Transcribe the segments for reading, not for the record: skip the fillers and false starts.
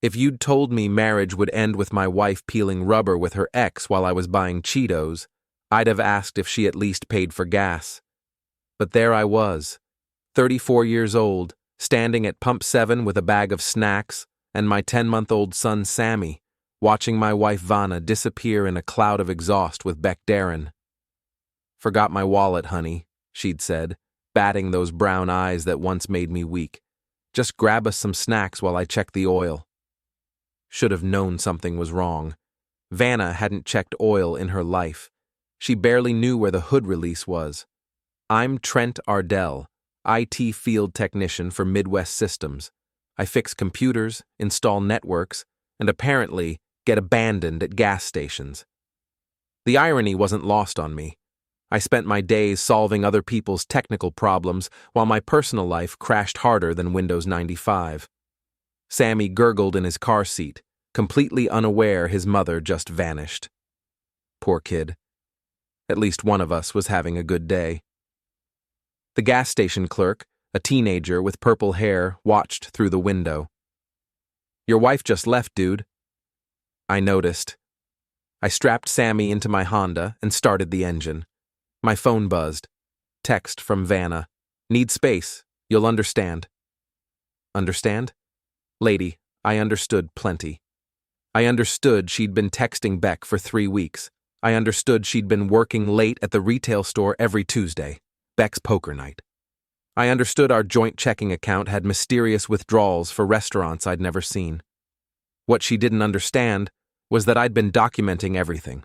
If you'd told me marriage would end with my wife peeling rubber with her ex while I was buying Cheetos, I'd have asked if she at least paid for gas. But there I was, 34 years old, standing at Pump 7 with a bag of snacks and my 10-month-old son Sammy, watching my wife Vanna disappear in a cloud of exhaust with Beck. "Forgot my wallet, honey," she'd said, batting those brown eyes that once made me weak. "Just grab us some snacks while I check the oil." Should have known something was wrong. Vanna hadn't checked oil in her life. She barely knew where the hood release was. I'm Trent Ardell, IT field technician for Midwest Systems. I fix computers, install networks, and apparently get abandoned at gas stations. The irony wasn't lost on me. I spent my days solving other people's technical problems while my personal life crashed harder than Windows 95. Sammy gurgled in his car seat, completely unaware his mother just vanished. Poor kid. At least one of us was having a good day. The gas station clerk, a teenager with purple hair, watched through the window. "Your wife just left, dude." I noticed. I strapped Sammy into my Honda and started the engine. My phone buzzed. Text from Vanna. "Need space. You'll understand." Understand? Lady, I understood plenty. I understood she'd been texting Beck for 3 weeks. I understood she'd been working late at the retail store every Tuesday, Beck's poker night. I understood our joint checking account had mysterious withdrawals for restaurants I'd never seen. What she didn't understand was that I'd been documenting everything.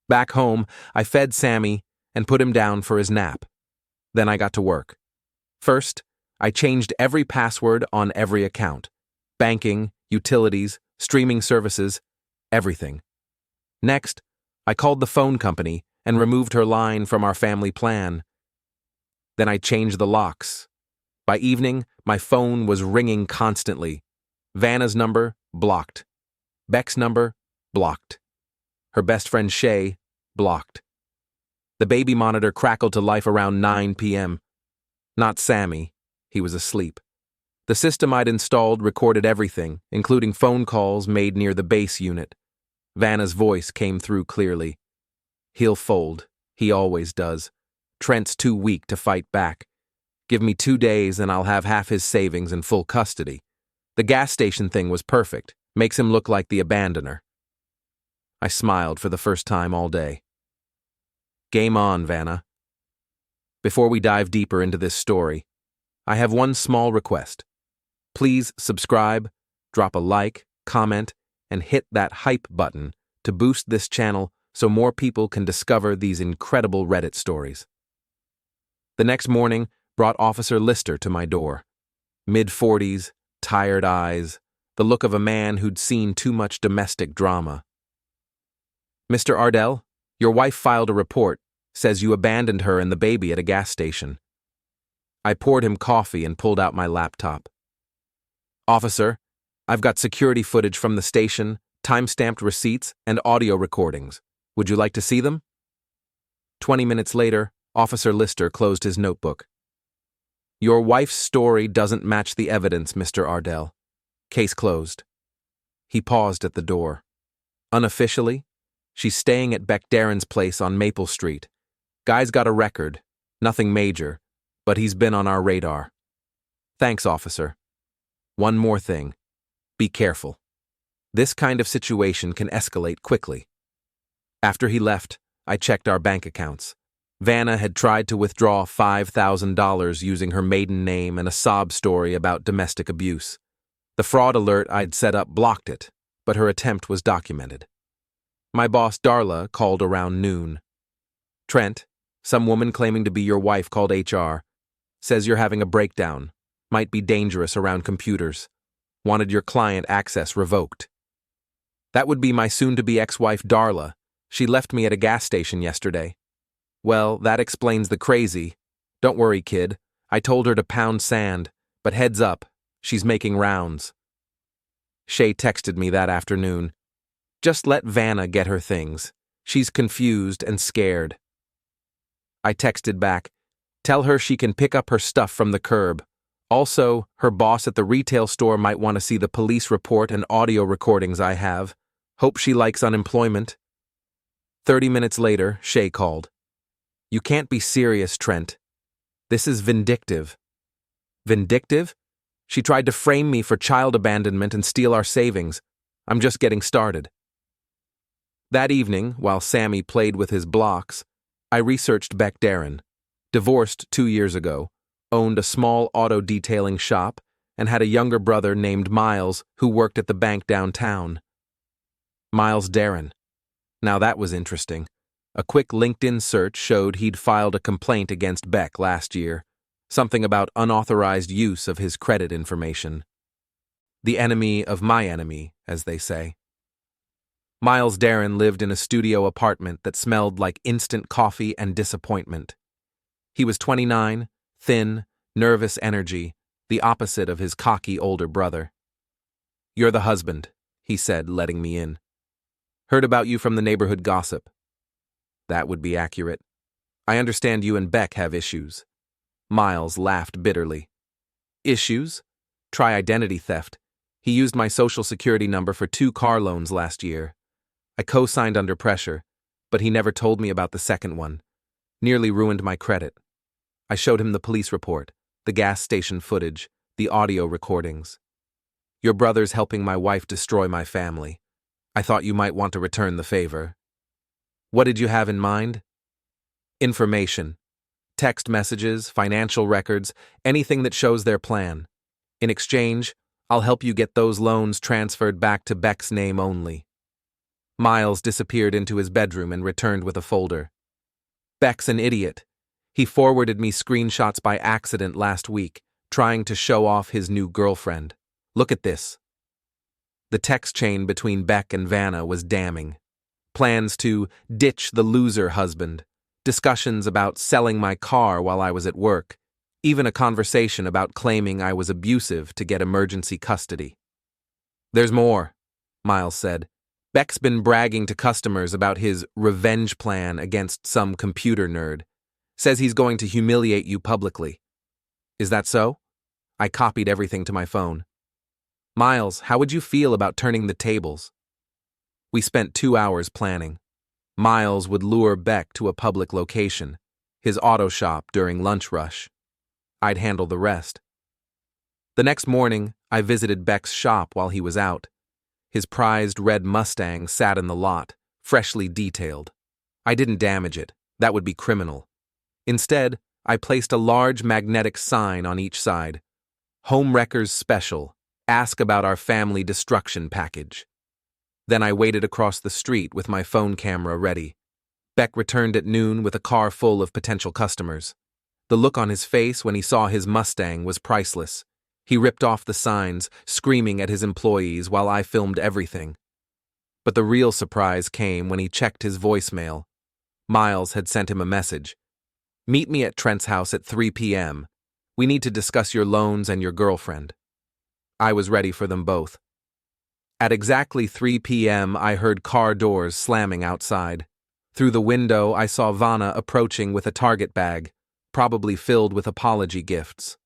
Back home, I fed Sammy and put him down for his nap. Then I got to work. First, I changed every password on every account. Banking, utilities, streaming services, everything. Next, I called the phone company and removed her line from our family plan. Then I changed the locks. By evening, my phone was ringing constantly. Vanna's number, blocked. Beck's number, blocked. Her best friend Shay, blocked. The baby monitor crackled to life around 9 p.m. Not Sammy. He was asleep. The system I'd installed recorded everything, including phone calls made near the base unit. Vanna's voice came through clearly. "He'll fold. He always does. Trent's too weak to fight back. Give me 2 days and I'll have half his savings in full custody. The gas station thing was perfect. Makes him look like the abandoner." I smiled for the first time all day. Game on, Vanna. Before we dive deeper into this story, I have one small request. Please subscribe, drop a like, comment, and hit that hype button to boost this channel so more people can discover these incredible Reddit stories. The next morning brought Officer Lister to my door. Mid-40s, tired eyes, the look of a man who'd seen too much domestic drama. "Mr. Ardell, your wife filed a report, says you abandoned her and the baby at a gas station." I poured him coffee and pulled out my laptop. "Officer, I've got security footage from the station, time-stamped receipts, and audio recordings. Would you like to see them?" 20 minutes later, Officer Lister closed his notebook. "Your wife's story doesn't match the evidence, Mr. Ardell. Case closed." He paused at the door. "Unofficially, she's staying at Beck place on Maple Street. Guy's got a record, nothing major, but he's been on our radar." "Thanks, officer. One more thing. Be careful. This kind of situation can escalate quickly." After he left, I checked our bank accounts. Vanna had tried to withdraw $5,000 using her maiden name and a sob story about domestic abuse. The fraud alert I'd set up blocked it, but her attempt was documented. My boss Darla called around noon. "Trent, some woman claiming to be your wife called HR. Says you're having a breakdown. Might be dangerous around computers. Wanted your client access revoked." That would be my soon-to-be ex-wife Darla. She left me at a gas station yesterday. Well, that explains the crazy. Don't worry, kid. I told her to pound sand, but heads up, she's making rounds. Shay texted me that afternoon. "Just let Vanna get her things. She's confused and scared." I texted back, "Tell her she can pick up her stuff from the curb. Also, her boss at the retail store might want to see the police report and audio recordings I have. Hope she likes unemployment. 30 minutes later, Shay called. You can't be serious, Trent. This is vindictive. Vindictive? She tried to frame me for child abandonment and steal our savings. I'm just getting started. That evening, while Sammy played with his blocks, I researched Beck Darren. Divorced 2 years ago, owned a small auto detailing shop, and had a younger brother named Miles who worked at the bank downtown. Miles Darren. Now that was interesting. A quick LinkedIn search showed he'd filed a complaint against Beck last year, something about unauthorized use of his credit information. The enemy of my enemy, as they say. Miles Darren lived in a studio apartment that smelled like instant coffee and disappointment. He was 29, thin, nervous energy, the opposite of his cocky older brother. You're the husband, he said, letting me in. Heard about you from the neighborhood gossip. That would be accurate. I understand you and Beck have issues. Miles laughed bitterly. Issues? Try identity theft. He used my social security number for 2 car loans last year. I co-signed under pressure, but he never told me about the second one. Nearly ruined my credit. I showed him the police report, the gas station footage, the audio recordings. Your brother's helping my wife destroy my family. I thought you might want to return the favor. What did you have in mind? Information. Text messages, financial records, anything that shows their plan. In exchange, I'll help you get those loans transferred back to Beck's name only. Miles disappeared into his bedroom and returned with a folder. Beck's an idiot. He forwarded me screenshots by accident last week, trying to show off his new girlfriend. Look at this. The text chain between Beck and Vanna was damning. Plans to ditch the loser husband, discussions about selling my car while I was at work, even a conversation about claiming I was abusive to get emergency custody. There's more, Miles said. Beck's been bragging to customers about his revenge plan against some computer nerd. Says he's going to humiliate you publicly. Is that so? I copied everything to my phone. Miles, how would you feel about turning the tables? We spent 2 hours planning. Miles would lure Beck to a public location, his auto shop during lunch rush. I'd handle the rest. The next morning, I visited Beck's shop while he was out. His prized red Mustang sat in the lot, freshly detailed. I didn't damage it. That would be criminal. Instead, I placed a large magnetic sign on each side. Homewreckers Special. Ask about our family destruction package. Then I waited across the street with my phone camera ready. Beck returned at noon with a car full of potential customers. The look on his face when he saw his Mustang was priceless. He ripped off the signs, screaming at his employees while I filmed everything. But the real surprise came when he checked his voicemail. Miles had sent him a message. Meet me at Trent's house at 3 p.m. We need to discuss your loans and your girlfriend. I was ready for them both. At exactly 3 p.m., I heard car doors slamming outside. Through the window, I saw Vanna approaching with a Target bag, probably filled with apology gifts.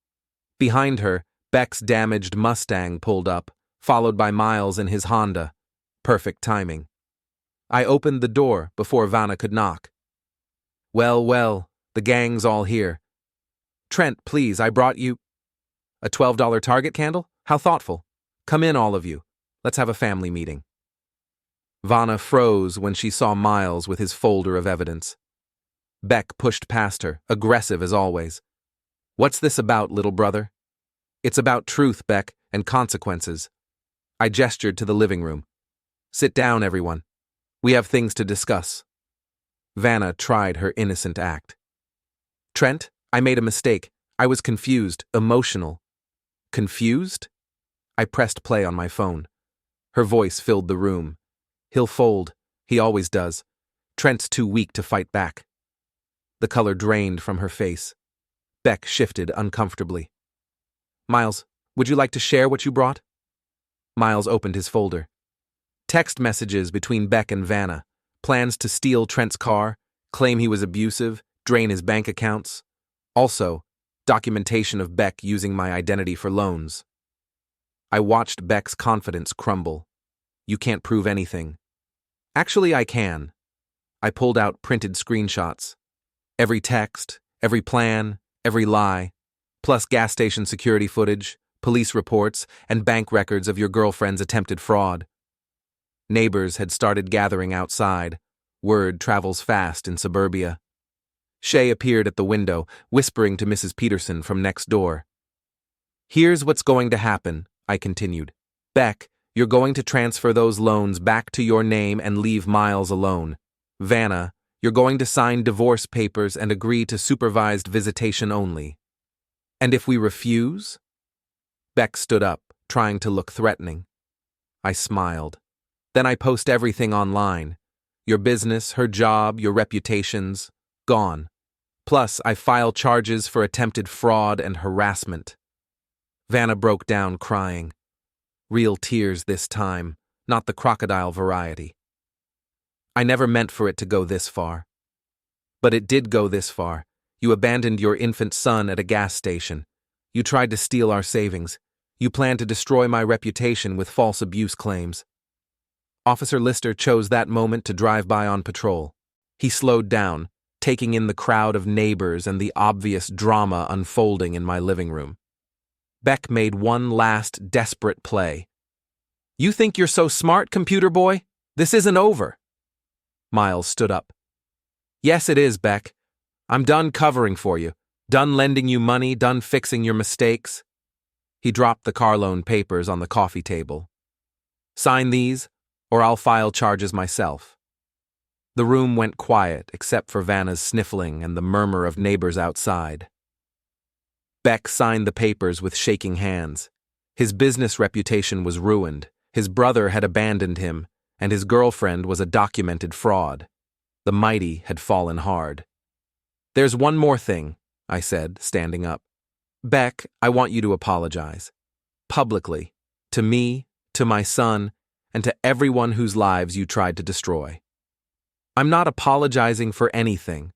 Behind her, Beck's damaged Mustang pulled up, followed by Miles in his Honda. Perfect timing. I opened the door before Vanna could knock. Well, the gang's all here. Trent, please, I brought you... A $12 Target candle? How thoughtful. Come in, all of you. Let's have a family meeting. Vanna froze when she saw Miles with his folder of evidence. Beck pushed past her, aggressive as always. What's this about, little brother? It's about truth, Beck, and consequences. I gestured to the living room. Sit down, everyone. We have things to discuss. Vanna tried her innocent act. Trent, I made a mistake. I was confused, emotional. Confused? I pressed play on my phone. Her voice filled the room. He'll fold. He always does. Trent's too weak to fight back. The color drained from her face. Beck shifted uncomfortably. Miles, would you like to share what you brought? Miles opened his folder. Text messages between Beck and Vanna. Plans to steal Trent's car, claim he was abusive, drain his bank accounts. Also, Documentation of Beck using my identity for loans. I watched Beck's confidence crumble. You can't prove anything. Actually, I can. I pulled out printed screenshots. Every text, every plan, every lie, plus gas station security footage, police reports, and bank records of your girlfriend's attempted fraud. Neighbors had started gathering outside. Word travels fast in suburbia. Shay appeared at the window, whispering to Mrs. Peterson from next door. Here's what's going to happen, I continued. Beck, you're going to transfer those loans back to your name and leave Miles alone. Vanna, you're going to sign divorce papers and agree to supervised visitation only. And if we refuse? Beck stood up, trying to look threatening. I smiled. Then I post everything online. Your business, her job, your reputations, gone. Plus, I file charges for attempted fraud and harassment. Vanna broke down crying. Real tears this time, not the crocodile variety. I never meant for it to go this far. But it did go this far. You abandoned your infant son at a gas station. You tried to steal our savings. You planned to destroy my reputation with false abuse claims. Officer Lister chose that moment to drive by on patrol. He slowed down, taking in the crowd of neighbors and the obvious drama unfolding in my living room. Beck made one last desperate play. You think you're so smart, computer boy? This isn't over. Miles stood up. Yes, it is, Beck. I'm done covering for you. Done lending you money, done fixing your mistakes. He dropped the car loan papers on the coffee table. Sign these, or I'll file charges myself. The room went quiet except for Vanna's sniffling and the murmur of neighbors outside. Beck signed the papers with shaking hands. His business reputation was ruined, his brother had abandoned him, and his girlfriend was a documented fraud. The mighty had fallen hard. There's one more thing, I said, standing up. Beck, I want you to apologize. Publicly. To me, to my son, and to everyone whose lives you tried to destroy. I'm not apologizing for anything.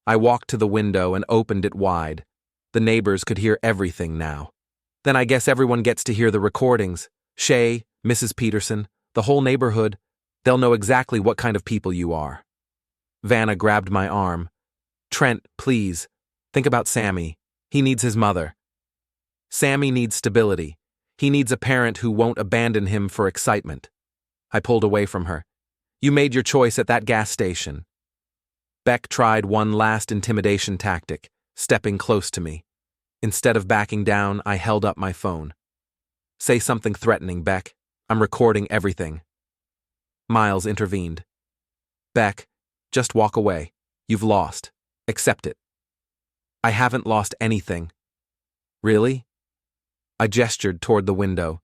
I walked to the window and opened it wide. The neighbors could hear everything now. Then I guess everyone gets to hear the recordings. Shay, Mrs. Peterson, the whole neighborhood. They'll know exactly what kind of people you are. Vanna grabbed my arm. Trent, please. Think about Sammy. He needs his mother. Sammy needs stability. He needs a parent who won't abandon him for excitement. I pulled away from her. You made your choice at that gas station. Beck tried one last intimidation tactic, stepping close to me. Instead of backing down, I held up my phone. Say something threatening, Beck. I'm recording everything. Miles intervened. Beck, just walk away. You've lost. Accept it. I haven't lost anything. Really? I gestured toward the window.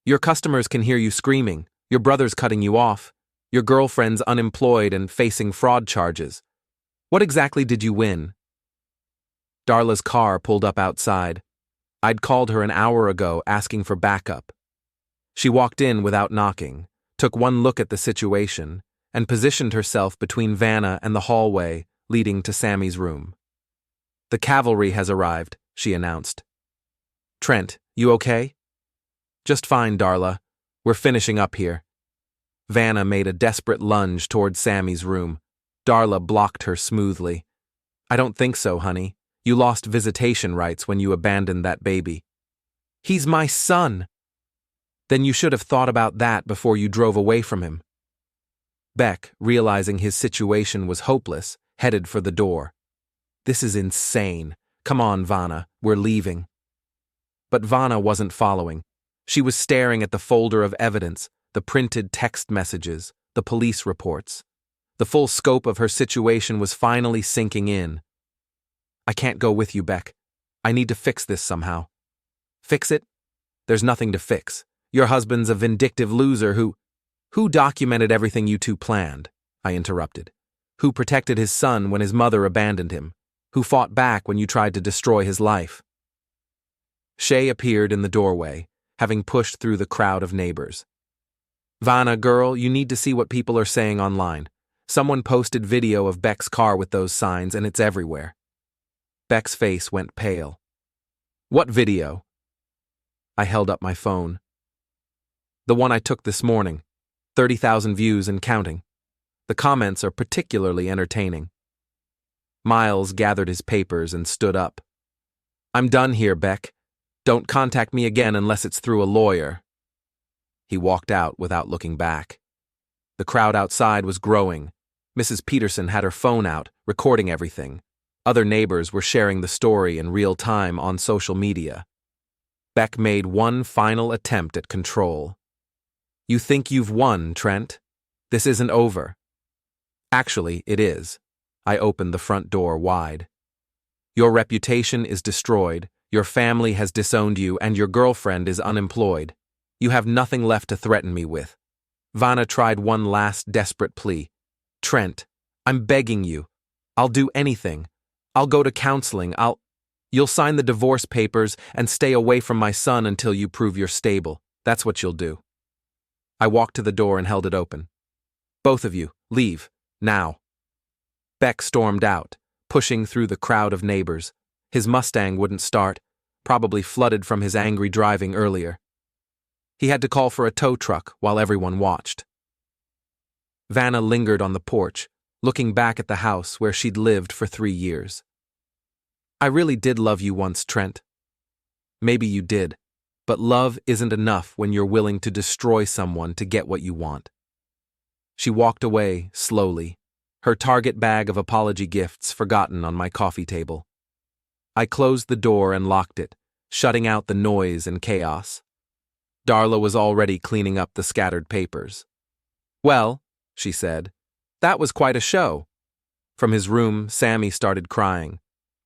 Your customers can hear you screaming. Your brother's cutting you off. Your girlfriend's unemployed and facing fraud charges. What exactly did you win? Darla's car pulled up outside. I'd called her an hour ago asking for backup. She walked in without knocking, took one look at the situation, and positioned herself between Vanna and the hallway leading to Sammy's room. The cavalry has arrived, she announced. Trent, you okay? Just fine, Darla. We're finishing up here. Vanna made a desperate lunge toward Sammy's room. Darla blocked her smoothly. I don't think so, honey. You lost visitation rights when you abandoned that baby. He's my son. Then you should have thought about that before you drove away from him. Beck, realizing his situation was hopeless, headed for the door. This is insane. Come on, Vanna, we're leaving. But Vanna wasn't following. She was staring at the folder of evidence, the printed text messages, the police reports. The full scope of her situation was finally sinking in. I can't go with you, Beck. I need to fix this somehow. Fix it? There's nothing to fix. Your husband's a vindictive loser who documented everything you two planned, I interrupted. Who protected his son when his mother abandoned him. Who fought back when you tried to destroy his life. Shay appeared in the doorway, having pushed through the crowd of neighbors. Vanna, girl, you need to see what people are saying online. Someone posted video of Beck's car with those signs, and it's everywhere. Beck's face went pale. What video? I held up my phone. The one I took this morning. 30,000 views and counting. The comments are particularly entertaining. Miles gathered his papers and stood up. I'm done here, Beck. Don't contact me again unless it's through a lawyer. He walked out without looking back. The crowd outside was growing. Mrs. Peterson had her phone out, recording everything. Other neighbors were sharing the story in real time on social media. Beck made one final attempt at control. You think you've won, Trent? This isn't over. Actually, it is. I opened the front door wide. Your reputation is destroyed, your family has disowned you, and your girlfriend is unemployed. You have nothing left to threaten me with. Vanna tried one last desperate plea. Trent, I'm begging you. I'll do anything. I'll go to counseling. You'll sign the divorce papers and stay away from my son until you prove you're stable. That's what you'll do. I walked to the door and held it open. Both of you, leave, now. Beck stormed out, pushing through the crowd of neighbors. His Mustang wouldn't start, probably flooded from his angry driving earlier. He had to call for a tow truck while everyone watched. Vanna lingered on the porch, looking back at the house where she'd lived for 3 years. I really did love you once, Trent. Maybe you did, but love isn't enough when you're willing to destroy someone to get what you want. She walked away, slowly, her Target bag of apology gifts forgotten on my coffee table. I closed the door and locked it, shutting out the noise and chaos. Darla was already cleaning up the scattered papers. Well, she said, that was quite a show. From his room, Sammy started crying,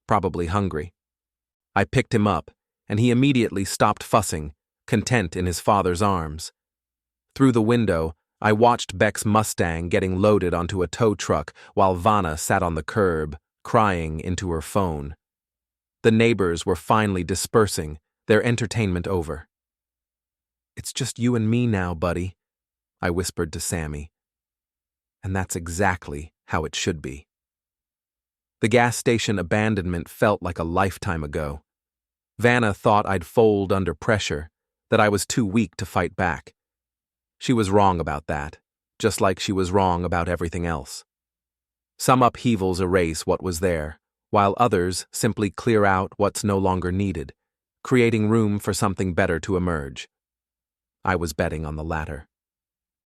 probably hungry. I picked him up, and he immediately stopped fussing, content in his father's arms. Through the window, I watched Beck's Mustang getting loaded onto a tow truck while Vanna sat on the curb, crying into her phone. The neighbors were finally dispersing, their entertainment over. It's just you and me now, buddy, I whispered to Sammy. And that's exactly how it should be. The gas station abandonment felt like a lifetime ago. Vanna thought I'd fold under pressure, that I was too weak to fight back. She was wrong about that, just like she was wrong about everything else. Some upheavals erase what was there, while others simply clear out what's no longer needed, creating room for something better to emerge. I was betting on the latter.